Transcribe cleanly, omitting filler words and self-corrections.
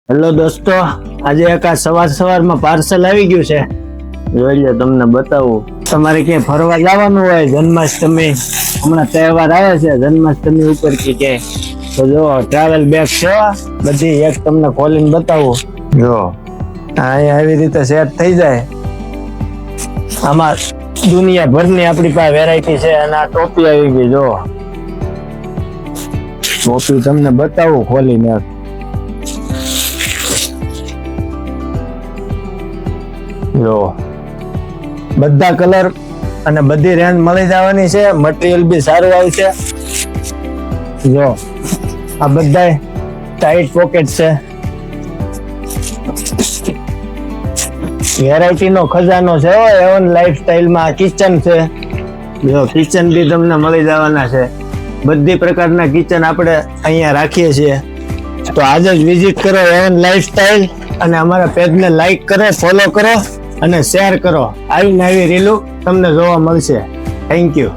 Hello દોસ્તો, આજે એક આ સવારમાં પાર્સલ આવી ગયું છે. જોઈ લો, તમને બતાવું. તમારે ક્યાંય ફરવા જવાનું હોય, જન્માષ્ટમી હમણાં તહેવાર આવે છે, જન્માષ્ટમી ઉપર કે તો જો ટ્રાવેલ બેગ છે બધી, એક તમને ખોલીને બતાવું. જો અહીંયા આવી રીતે સેટ થઈ જાય. આમાં દુનિયાભરની આપણી પાસે વેરાયટી છે. અને આ ટોપી આવી ગઈ. જો ટોપી તમને બતાવું ખોલીને. જો બધા કલર અને બધી રેન્જ મળી જવાની છે. મટીરિયલ બી સારું આવશે. જો આ બધા ટાઈટ પોકેટ છે. વેરાયટી નો ખજાનો છે. એવન લાઈફસ્ટાઈલ માં કિચન છે. જો કિચન બી તમને મળી જવાના છે. બધી પ્રકારના કિચન આપણે અહીંયા રાખીએ છીએ. તો આજે જ વિઝિટ કરો એવન લાઈફસ્ટાઈલ, અને અમારા પેજને લાઈક કરો, ફોલો કરો અને શેર કરો. આવી નવી રીલો તમને જોવા મળશે. Thank you.